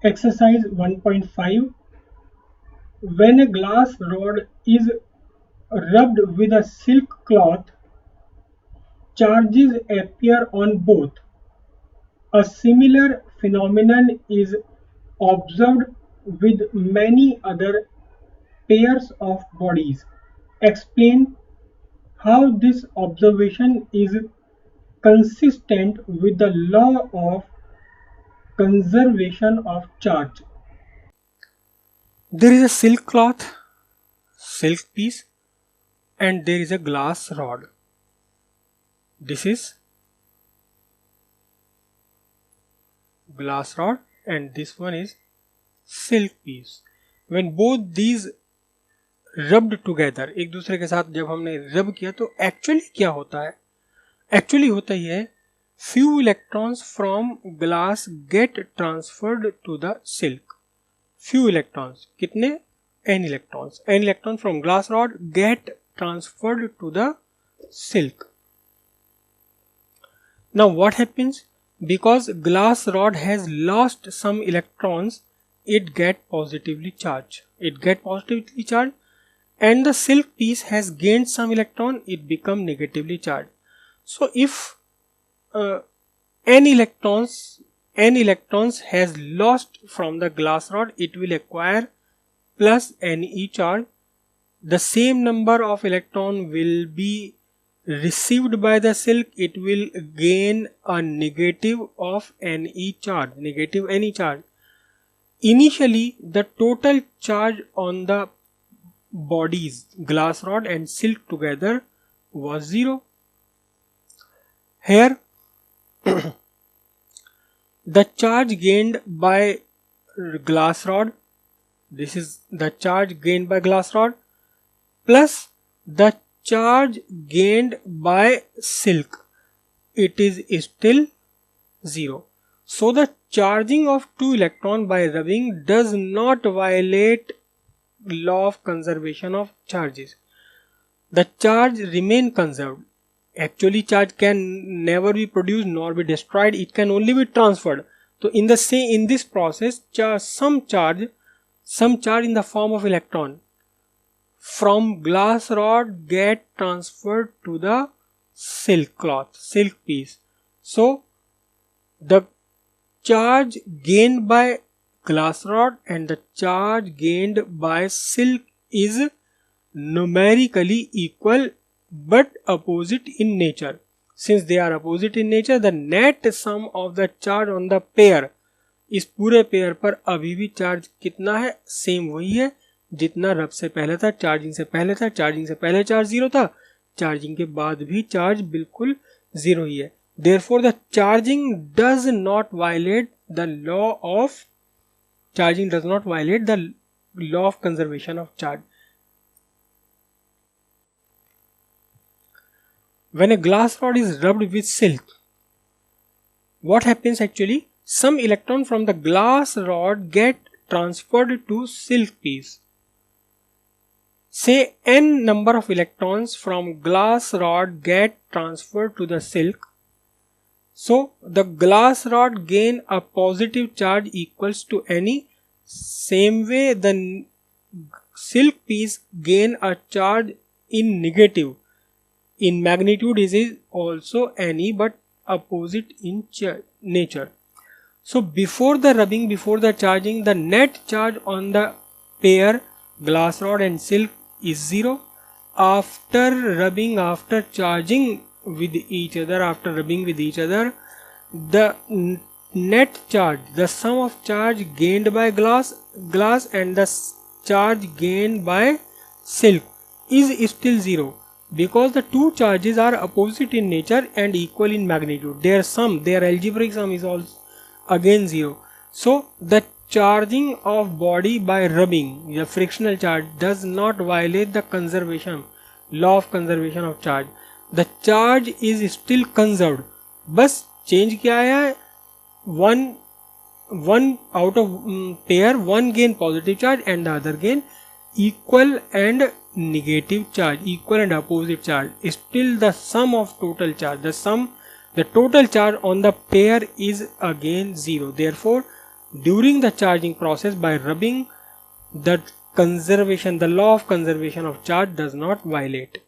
Exercise 1.5. When a glass rod is rubbed with a silk cloth, charges appear on both. A similar phenomenon is observed with many other pairs of bodies. Explain how this observation is consistent with the law of conservation of charge. There is a silk cloth, silk piece, and there is a glass rod. This is glass rod and this one is silk piece. When both these rubbed together, एक दूसरे के साथ जब हमने रब किया तो actually क्या होता है? एक्चुअली होता ही है few electrons from glass get transferred to the silk. Few electrons, कितने? N electrons. N electrons from glass rod get transferred to the silk. Now what happens? Because glass rod has lost some electrons, it get positively charged. And the silk piece has gained some electron, it become negatively charged. So if n electrons has lost from the glass rod, it will acquire plus Ne charge. The same number of electron will be received by the silk, it will gain a negative of Ne charge, negative Ne charge. Initially, the total charge on the bodies, glass rod and silk together was 0. Here, the charge gained by glass rod, this is the charge gained by glass rod, plus the charge gained by silk, it is still 0. So the charging of two electrons by rubbing does not violate law of conservation of charges. The charge remain conserved. Actually charge can never be produced nor be destroyed, it can only be transferred. So in this process, some charge in the form of electron from glass rod get transferred to the silk cloth, silk piece. So the charge gained by glass rod and the charge gained by silk is numerically equal but opposite in nature. Since they are opposite in nature, the net sum of the charge on the pair, इस पूरे pair पर अभी भी charge कितना है? Same वही है जितना रब से पहले था, चार्जिंग से पहले था. चार्जिंग से पहले चार्ज 0 था, चार्जिंग के बाद भी चार्ज बिल्कुल 0 ही है. Therefore, the charging does not violate the law of conservation of charge. When a glass rod is rubbed with silk, what happens actually? Some electron from the glass rod get transferred to silk piece. Say n number of electrons from glass rod get transferred to the silk. So the glass rod gain a positive charge equals to Ne. Same way the silk piece gain a charge in negative. In magnitude it is also Ne but opposite in nature. So before the rubbing, before the charging, the net charge on the pair glass rod and silk is 0. After rubbing, after charging with each other, the net charge, the sum of charge gained by glass and the charge gained by silk is still 0. Because the two charges are opposite in nature and equal in magnitude, their algebraic sum is also again 0. So the charging of body by rubbing, the frictional charge, does not violate the law of conservation of charge. The charge is still conserved. बस change क्या आया? One out of pair, one gain positive charge and the other gain equal and negative charge, equal and opposite charge. Still the sum of total charge, the total charge on the pair is again 0. Therefore during the charging process by rubbing, the law of conservation of charge does not violate.